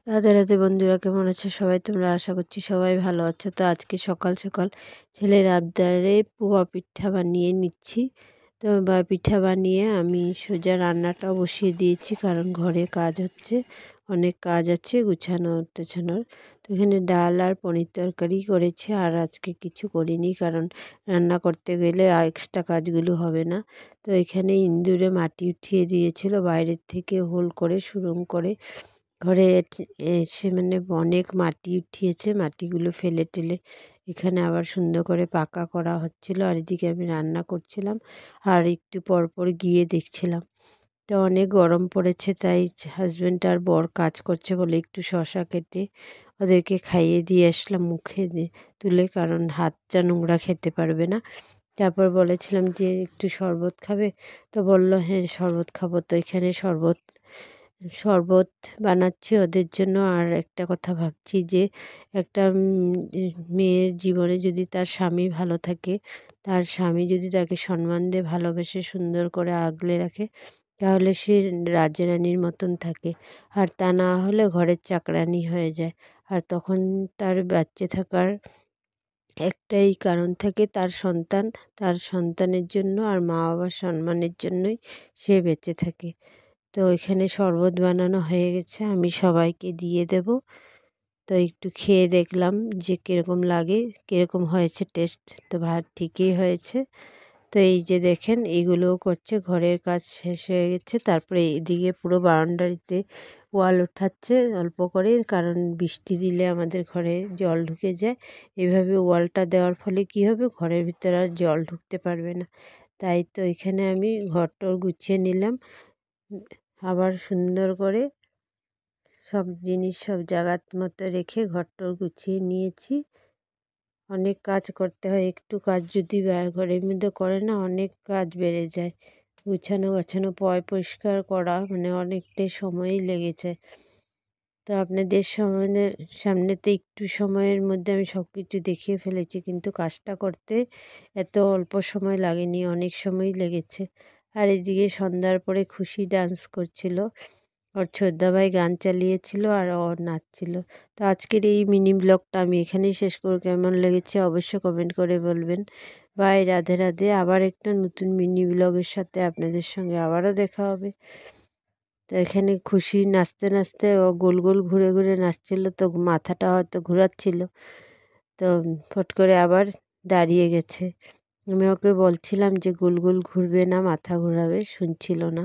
রাধে রাধে বন্ধুরা, কেমন আছো সবাই? তোমরা আশা করছি সবাই ভালো আছো। তো আজকে সকাল সকাল ছেলের আবদারে পোয়া পিঠা বানিয়ে নিচ্ছি। তো পিঠা বানিয়ে আমি সোজা রান্নাটাও বসিয়ে দিয়েছি, কারণ ঘরে কাজ হচ্ছে, অনেক কাজ আছে গুছানো টোছানোর। তো এখানে ডাল আর পনির তরকারি করেছি, আর আজকে কিছু করিনি, কারণ রান্না করতে গেলে এক্সট্রা কাজগুলো হবে না। তো এখানে ইন্দুরে মাটি উঠিয়ে দিয়েছিল বাইরের থেকে, হোল করে সুরং করে ঘরে এসে মানে অনেক মাটি উঠিয়েছে, মাটিগুলো ফেলে টেলে এখানে আবার সুন্দর করে পাকা করা হচ্ছিল। আর এদিকে আমি রান্না করছিলাম, আর একটু পর পর গিয়ে দেখছিলাম। তো অনেক গরম পড়েছে, তাই হাজব্যান্ড আর বর কাজ করছে বলে একটু শশা কেটে ওদেরকে খাইয়ে দিয়ে আসলাম মুখে তুলে, কারণ হাতটা নোংরা, খেতে পারবে না। তারপর বলেছিলাম যে একটু শরবত খাবে, তো বলল হ্যাঁ শরবত খাবো। তো এখানে শরবত শরবত বানাচ্ছি ওদের জন্য। আর একটা কথা ভাবছি যে একটা মেয়ের জীবনে যদি তার স্বামী ভালো থাকে, তার স্বামী যদি তাকে সম্মান দিয়ে ভালোবেসে সুন্দর করে আগলে রাখে, তাহলে সে রাজরানীর মতন থাকে। আর তা না হলে ঘরের চাকরানি হয়ে যায়। আর তখন তার বাচ্চা থাকার একটাই কারণ থাকে, তার সন্তান। তার সন্তানের জন্য আর মা বাবার সম্মানের জন্যই সে বেঁচে থাকে। তো এখানে শরবত বানানো হয়ে গেছে, আমি সবাইকে দিয়ে দেব। তো একটু খেয়ে দেখলাম যে কীরকম লাগে, কীরকম হয়েছে টেস্ট। তো ভাত ঠিকই হয়েছে। তো এই যে দেখেন এইগুলোও করছে, ঘরের কাজ শেষ হয়ে গেছে। তারপরে এদিকে পুরো বারান্দারিতে ওয়াল ওঠাচ্ছে অল্প করে, কারণ বৃষ্টি দিলে আমাদের ঘরে জল ঢুকে যায়। এভাবে ওয়ালটা দেওয়ার ফলে কি হবে, ঘরের ভিতরে আর জল ঢুকতে পারবে না। তাই তো এখানে আমি ঘরটর গুছিয়ে নিলাম, আবার সুন্দর করে সব জিনিস সব জায়গার মতো রেখে ঘরটর গুছিয়ে নিয়েছি। অনেক কাজ করতে হয়, একটু কাজ যদি ঘরের মধ্যে করে না, অনেক কাজ বেড়ে যায়। গুছানো গাছানো পরিষ্কার করা মানে অনেকটাই সময়ই লেগেছে। তো আপনাদের সামনেতে একটু সময়ের মধ্যে আমি সব কিছু দেখিয়ে ফেলেছি, কিন্তু কাজটা করতে এত অল্প সময় লাগেনি, অনেক সময়ই লেগেছে। আর এদিকে সন্ধ্যার পরে খুশি ডান্স করছিল, ওর ছোটদা ভাই গান চালিয়েছিল আর ও নাচছিল। তো আজকের এই মিনি ব্লগটা আমি এখানেই শেষ করব। কেমন লেগেছে অবশ্যই কমেন্ট করে বলবেন। বাই, রাধে রাধে। আবার একটা নতুন মিনি ব্লগের সাথে আপনাদের সঙ্গে আবারও দেখা হবে। তো এখানে খুশি নাচতে নাচতে ও গোল গোল ঘুরে ঘুরে নাচছিল, তো মাথাটা হয়তো ঘোরাচ্ছিল, তো ফট করে আবার দাঁড়িয়ে গেছে। আমি ওকে বলছিলাম যে গোল গোল ঘুরবে না, মাথা ঘোরাবে, শুনছিল না।